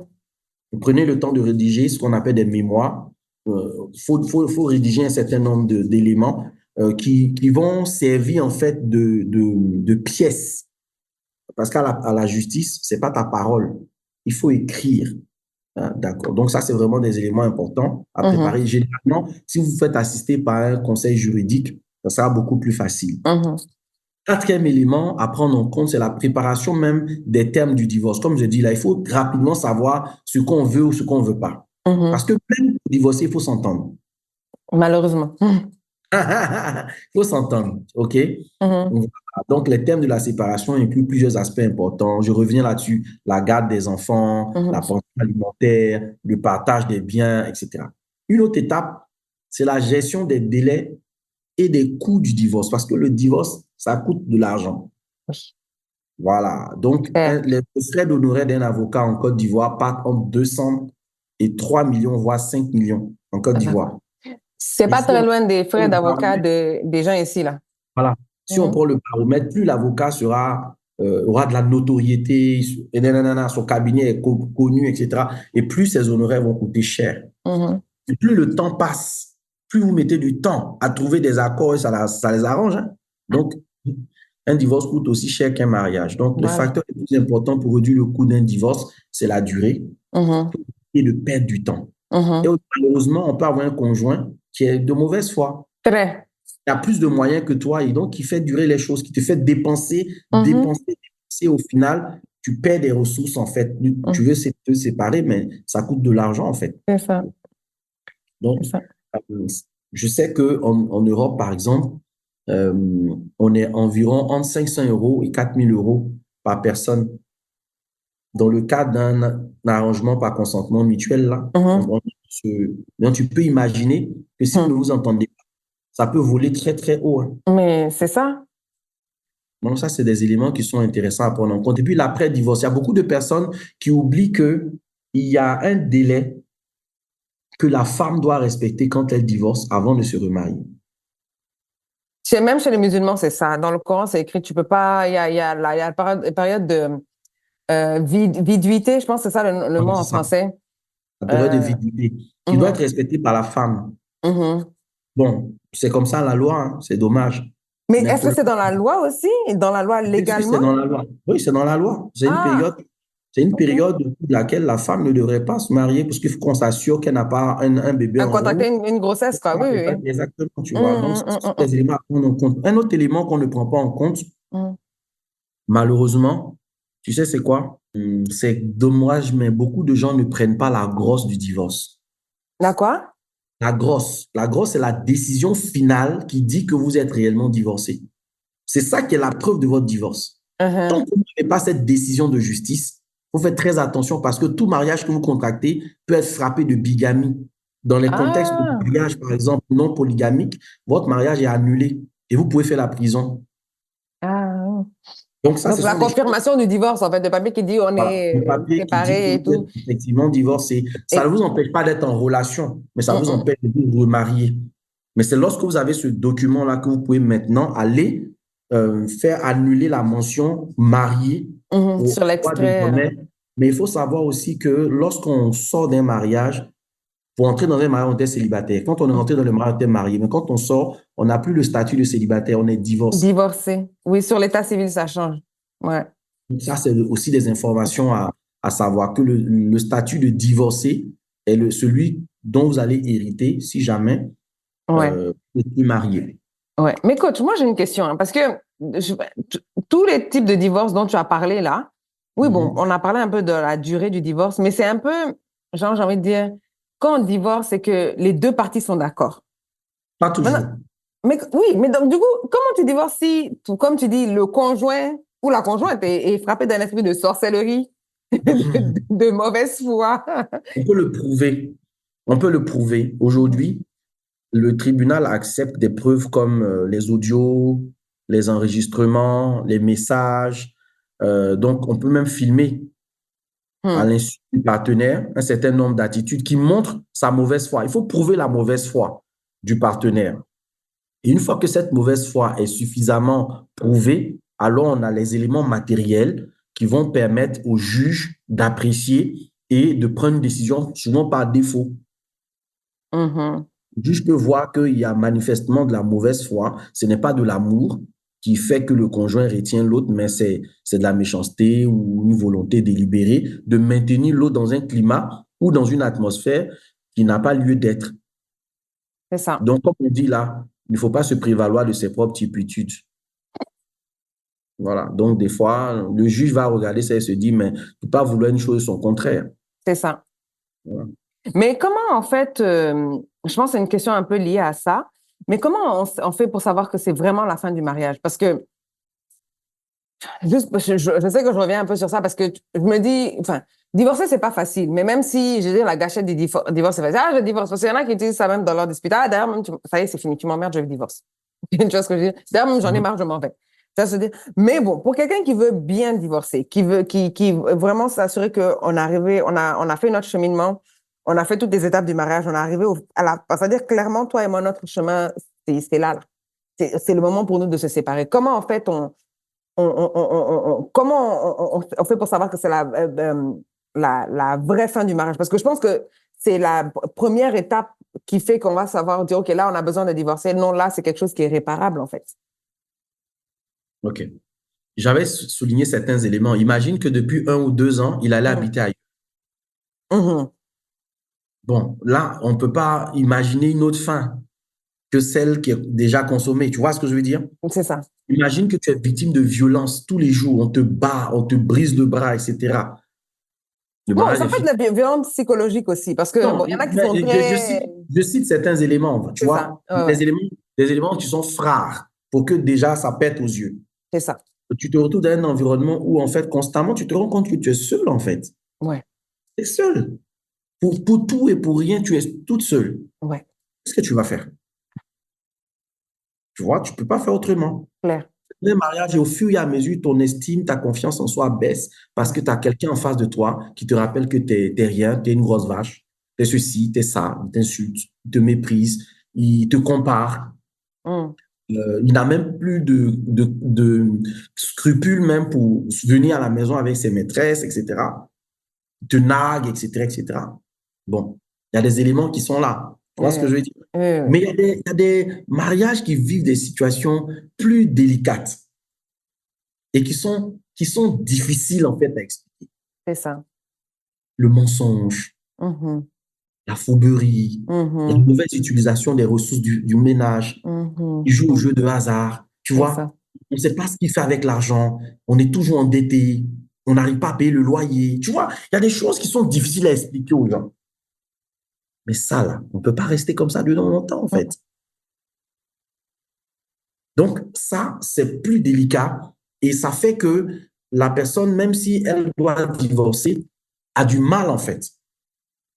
Vous prenez le temps de rédiger ce qu'on appelle des mémoires. Faut rédiger un certain nombre d'éléments qui vont servir en fait de pièces. Parce qu'à à la justice, c'est pas ta parole. Il faut écrire. Hein, d'accord. Donc, ça, c'est vraiment des éléments importants à Mhm. préparer. Généralement, si vous vous faites assister par un conseil juridique, ça sera beaucoup plus facile. Mhm. Quatrième élément à prendre en compte, c'est la préparation même des termes du divorce. Comme je dis là, il faut rapidement savoir ce qu'on veut ou ce qu'on ne veut pas. Parce Mhm. que même pour divorcer, il faut s'entendre. Malheureusement. Mhm. Il faut s'entendre, OK? Mhm. Voilà. Donc, les thèmes de la séparation incluent plusieurs aspects importants. Je reviens là-dessus. La garde des enfants, la Mhm. pension alimentaire, le partage des biens, etc. Une autre étape, c'est la gestion des délais et des coûts du divorce. Parce que le divorce, ça coûte de l'argent. Oui. Voilà. Donc, Super. les frais d'honoraires d'un avocat en Côte d'Ivoire partent entre 200 et 3 millions, voire 5 millions en Côte d'Ivoire. C'est Et pas si très on loin des prend frais le d'avocat baromètre, des gens ici, là. voilà. Si on Mhm. prend le baromètre, plus l'avocat aura de la notoriété, et nanana, son cabinet est connu, etc. Et plus ses honoraires vont coûter cher. Mhm. Et plus le temps passe, plus vous mettez du temps à trouver des accords et ça les arrange. Hein. Donc, un divorce coûte aussi cher qu'un mariage. Donc, le Voilà. facteur le plus important pour réduire le coût d'un divorce, c'est la durée Mhm. et de perdre du temps. Mhm. Et malheureusement, on peut avoir un conjoint qui est de mauvaise foi. Très. Il a plus de moyens que toi et donc qui fait durer les choses, qui te fait dépenser, Mhm. dépenser, dépenser. Au final, tu perds des ressources en fait. Tu Mhm. veux te séparer, mais ça coûte de l'argent en fait. C'est ça. Donc, C'est ça. euh, je sais qu'en Europe, par exemple, euh, on est environ entre 500 euros et 4 000 € par personne. Dans le cadre d'un arrangement par consentement mutuel, là, Mhm. donc tu peux imaginer que si vous ne Mhm. vous entendez pas, ça peut voler très, très haut, hein. Mais c'est ça. Donc, ça, c'est des éléments qui sont intéressants à prendre en compte. Et puis, l'après-divorce, il y a beaucoup de personnes qui oublient qu'il y a un délai que la femme doit respecter quand elle divorce avant de se remarier. Même chez les musulmans, c'est ça. Dans le Coran, c'est écrit, tu peux pas, il y a la période de viduité, je pense que c'est ça le mot Donc, c'est en ça, français. la période de Euh, viduité, qui doit être mhm. respectée par la femme. Mhm. Bon, c'est comme ça la loi, hein, c'est dommage. Mais Mais est-ce pour que le c'est dans la loi aussi? Dans la loi bien sûr, légalement? c'est dans la loi. Oui, c'est dans la loi. Ah, C'est une OK. période au cours de laquelle la femme ne devrait pas se marier parce qu'il faut qu'on s'assure qu'elle n'a pas un bébé À en contracter route. une grossesse, quoi. Oui, oui, oui. Exactement, tu vois. Donc, ça, Hum, hum, ce sont hum, des hum, éléments à prendre en compte. Un autre élément qu'on ne prend pas en compte, hum. malheureusement, tu sais, c'est quoi? C'est dommage, mais beaucoup de gens ne prennent pas la grosse du divorce. La quoi? La grosse, c'est la décision finale qui dit que vous êtes réellement divorcé. C'est ça qui est la preuve de votre divorce. Tant Mhm. que vous n'avez pas cette décision de justice, vous faites très attention parce que tout mariage que vous contractez peut être frappé de bigamie. Dans les contextes de Ah, mariage, par exemple, non polygamique, votre mariage est annulé et vous pouvez faire la prison. ah. Donc ça, Donc, ce la sont des choses, confirmation du divorce, en fait, le papier qui dit on voilà, le est papier qui dit que séparés et vous êtes tout. effectivement divorcé. Ça ne Et, vous empêche pas d'être en relation, mais ça vous hum. empêche de vous remarier. Mais c'est lorsque vous avez ce document-là que vous pouvez maintenant aller faire annuler la mention marié Mhm. au Sur droit l'extrait. désormais. Mais il faut savoir aussi que lorsqu'on sort d'un mariage, pour entrer dans un mariage, on était célibataire. Quand on est rentré dans le mariage, on était marié. Mais quand on sort, on n'a plus le statut de célibataire, on est divorcé. Divorcé. Oui, sur l'état civil, ça change. Ouais. Donc ça, c'est aussi des informations à savoir que le statut de divorcé est celui dont vous allez hériter si jamais Ouais. vous êtes marié. Ouais. Mais coach, moi j'ai une question, hein, parce que je- t- tous les types de divorce dont tu as parlé là, oui, bon, Mhm. on a parlé un peu de la durée du divorce, mais c'est un peu, genre, j'ai envie de dire, quand on divorce, c'est que les deux parties sont d'accord. Pas Maintenant, toujours. mais oui, mais donc du coup, comment tu divorces si, comme tu dis, le conjoint ou la conjointe est frappé d'un esprit de sorcellerie, de mauvaise foi? On peut le prouver. On peut le prouver. Aujourd'hui, le tribunal accepte des preuves comme les audios, les enregistrements, les messages. Donc, on peut même filmer à Hmm. l'insu du partenaire un certain nombre d'attitudes qui montrent sa mauvaise foi. Il faut prouver la mauvaise foi du partenaire. Et une fois que cette mauvaise foi est suffisamment prouvée, alors on a les éléments matériels qui vont permettre au juge d'apprécier et de prendre une décision souvent par défaut. Mhm. Le juge peut voir qu'il y a manifestement de la mauvaise foi. Ce n'est pas de l'amour qui fait que le conjoint retient l'autre, mais c'est de la méchanceté ou une volonté délibérée de maintenir l'autre dans un climat ou dans une atmosphère qui n'a pas lieu d'être. C'est ça. Donc, comme on dit là, il ne faut pas se prévaloir de ses propres turpitudes. Voilà. Donc, des fois, le juge va regarder ça et se dit, mais il ne peut pas vouloir une chose son contraire. C'est ça. Voilà. Mais comment, en fait, je pense que c'est une question un peu liée à ça, mais comment on fait pour savoir que c'est vraiment la fin du mariage? Parce que, juste, je sais que je reviens un peu sur ça parce que je me dis, enfin, divorcer, c'est pas facile, mais même si, je veux dire, la gâchette du divorce, c'est facile. Ah, je divorce. Parce qu'il y en a qui utilisent ça même dans leur dispute. Ah, d'ailleurs, même, ça y est, c'est fini, tu m'emmerdes, je divorce. Tu vois ce que je veux dire? D'ailleurs, même, j'en ai Mhm. marre, je m'en vais. Ça se dit. Mais bon, pour quelqu'un qui veut bien divorcer, qui veut vraiment s'assurer qu'on arrivé, on a fait notre cheminement, on a fait toutes les étapes du mariage, on est arrivé à la, c'est-à-dire clairement, toi et moi, notre chemin, c'est là, là. C'est le moment pour nous de se séparer. Comment, en fait, comment on fait pour savoir que c'est la vraie fin du mariage? Parce que je pense que c'est la première étape qui fait qu'on va savoir dire, OK, là, on a besoin de divorcer. Non, là, c'est quelque chose qui est réparable, en fait. OK. J'avais souligné certains éléments. Imagine que depuis 1 ou 2 ans, il allait Mhm. habiter ailleurs. Mhm. Bon, là, on ne peut pas imaginer une autre fin que celle qui est déjà consommée. Tu vois ce que je veux dire? C'est ça. Imagine que tu es victime de violence tous les jours, on te bat, on te brise le bras, etc. Le Bon, mariage ça est peut être fini. de la violence psychologique aussi, parce que, Non, bon, il y en a qui mais sont très... je cite certains éléments, tu C'est ça. vois, Ouais, ouais. des éléments qui sont rares pour que déjà ça pète aux yeux. C'est ça. Tu te retrouves dans un environnement où, en fait, constamment, tu te rends compte que tu es seul, en fait. Ouais, Tu es seul. Pour tout et pour rien, tu es toute seule. ouais, Qu'est-ce que tu vas faire? Tu vois, tu ne peux pas faire autrement. clair. Le mariage, et au fur et à mesure, ton estime, ta confiance en soi baisse parce que Ouais. tu as quelqu'un en face de toi qui te rappelle que tu n'es rien, tu es une grosse vache, tu es ceci, tu es ça, il t'insulte, il te méprise, il te compare. Mm. Il n'a même plus de scrupules même pour venir à la maison avec ses maîtresses, etc. Il te nargue, etc., etc. Bon, il y a des éléments qui sont là. Tu vois ce que Ouais. je veux dire? Ouais, ouais. Mais il y a des mariages qui vivent des situations plus délicates et qui sont difficiles en fait à expliquer. C'est ça. Le mensonge, Mhm. la fourberie, la Mhm. mauvaise utilisation des ressources du ménage, Mhm. il joue au Mhm. jeu de hasard. Tu C'est vois, ça. on ne sait pas ce qu'il fait avec l'argent, on est toujours endetté, on n'arrive pas à payer le loyer. Tu vois, il y a des choses qui sont difficiles à expliquer aux gens. Mais ça, là, on ne peut pas rester comme ça dedans longtemps, en Mm. fait. Donc, ça, c'est plus délicat et ça fait que la personne, même si elle doit divorcer, a du mal, en fait,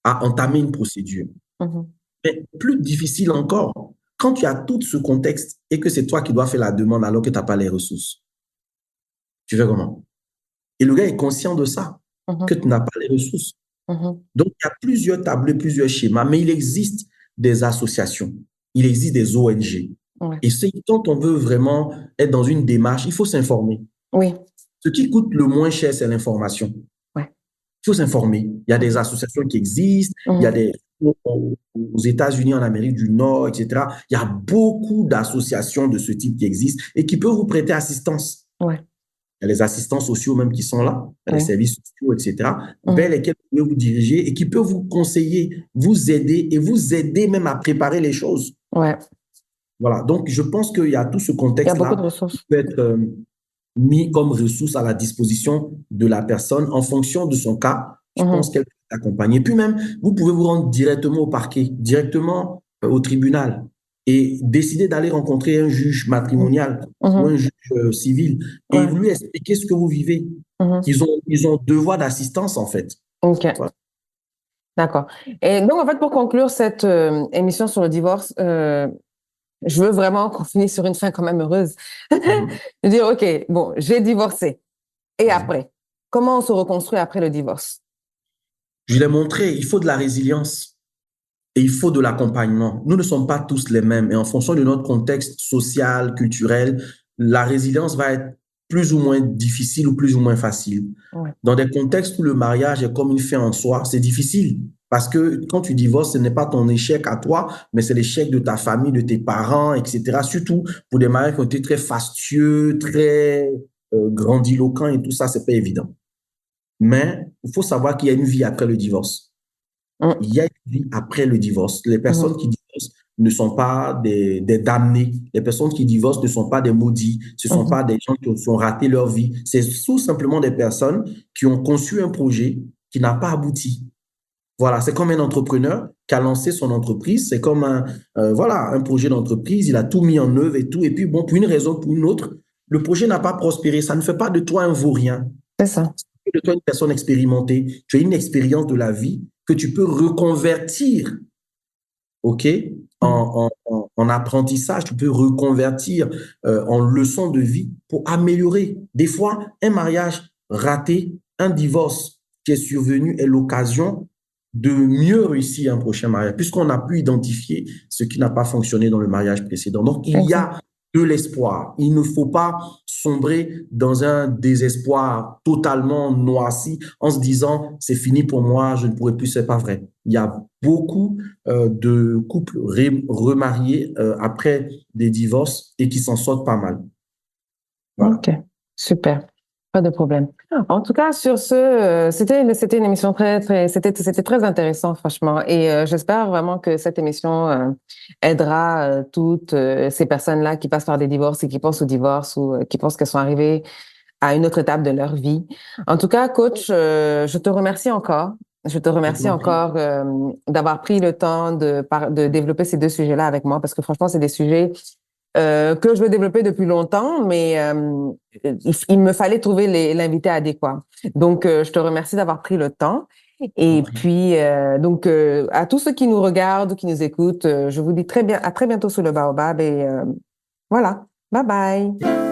à entamer une procédure. Mhm. Mais plus difficile encore, quand tu as tout ce contexte et que c'est toi qui dois faire la demande alors que tu n'as pas les ressources, tu fais comment? Et le gars est conscient de ça, que Mhm. tu n'as pas les ressources. Mhm. Donc, il y a plusieurs tableaux, plusieurs schémas, mais il existe des associations, il existe des ONG. Ouais. Et quand on veut vraiment être dans une démarche, il faut s'informer. Oui. Ce qui coûte le moins cher, c'est l'information. Ouais. Il faut s'informer. Il y a des Mhm. associations qui existent, il y a Mhm. des aux États-Unis, en Amérique du Nord, etc. Il y a beaucoup d'associations de ce type qui existent et qui peuvent vous prêter assistance. Ouais. Il y a les assistants sociaux même qui sont là, il y a les Oui. services sociaux, etc., vers Mhm. lesquels vous pouvez vous diriger et qui peuvent vous conseiller, vous aider et vous aider même à préparer les choses. Ouais. Voilà. Donc, je pense qu'il y a tout ce Il y a beaucoup de contexte-là qui ressources. peut être mis comme ressource à la disposition de la personne en fonction de son cas. Je pense Mhm. qu'elle peut t'accompagner. Puis même, vous pouvez vous rendre directement au parquet, directement au tribunal et décider d'aller rencontrer un juge Mhm. matrimonial ou un Mhm. juge civil et Ouais. lui expliquer ce que vous vivez. Mhm. Ils ont devoir d'assistance, en fait. OK. Voilà. D'accord. Et donc, en fait, pour conclure cette émission sur le divorce, je veux vraiment qu'on finisse sur une fin quand même heureuse. Mhm. Je veux dire, OK, bon, j'ai divorcé. Et Mhm. après? Comment on se reconstruit après le divorce? Je l'ai montré, il faut de la résilience. Et il faut de l'accompagnement. Nous ne sommes pas tous les mêmes et en fonction de notre contexte social, culturel, la résilience va être plus ou moins difficile ou plus ou moins facile. Ouais. Dans des contextes où le mariage est comme une fin en soi, c'est difficile parce que quand tu divorces, ce n'est pas ton échec à toi, mais c'est l'échec de ta famille, de tes parents, etc. Surtout pour des mariages qui ont été très fastueux, très grandiloquents et tout ça, c'est pas évident. Mais il faut savoir qu'il y a une vie après le divorce. Mm. Il y a une vie après le divorce. Les personnes Mhm. qui divorcent ne sont pas des damnés. Les personnes qui divorcent ne sont pas des maudits. Ce ne sont Mhm. pas des gens qui ont raté leur vie. C'est tout simplement des personnes qui ont conçu un projet qui n'a pas abouti. Voilà, c'est comme un entrepreneur qui a lancé son entreprise. C'est comme voilà, un projet d'entreprise. Il a tout mis en œuvre et tout. Et puis, bon, pour une raison ou pour une autre, le projet n'a pas prospéré. Ça ne fait pas de toi un vaurien, C'est ça. de toi une personne expérimentée. Tu as une expérience de la vie que tu peux reconvertir, OK, Mhm. en apprentissage. Tu peux reconvertir en leçon de vie pour améliorer. Des fois, un mariage raté, un divorce qui est survenu est l'occasion de mieux réussir un prochain mariage, puisqu'on a pu identifier ce qui n'a pas fonctionné dans le mariage précédent. Donc, il y Exact. a de l'espoir. Il ne faut pas sombrer dans un désespoir totalement noirci en se disant c'est fini pour moi, je ne pourrai plus, c'est pas vrai. Il y a beaucoup de couples remariés après des divorces et qui s'en sortent pas mal. Voilà. OK. Super. Pas de problème. En tout cas, sur ce, c'était une émission c'était très intéressant, franchement. Et j'espère vraiment que cette émission aidera toutes ces personnes-là qui passent par des divorces et qui pensent au divorce ou qui pensent qu'elles sont arrivées à une autre étape de leur vie. En tout cas, coach, je te remercie encore. Je te Je remercie t'en prie. encore d'avoir pris le temps de développer ces deux sujets-là avec moi parce que franchement, c'est des sujets que je veux développer depuis longtemps, mais il me fallait trouver l'invité adéquat. Donc, je te remercie d'avoir pris le temps. Je t'en Et prie. puis, à tous ceux qui nous regardent, qui nous écoutent, je vous dis à très bientôt sur le Baobab et voilà. Bye bye.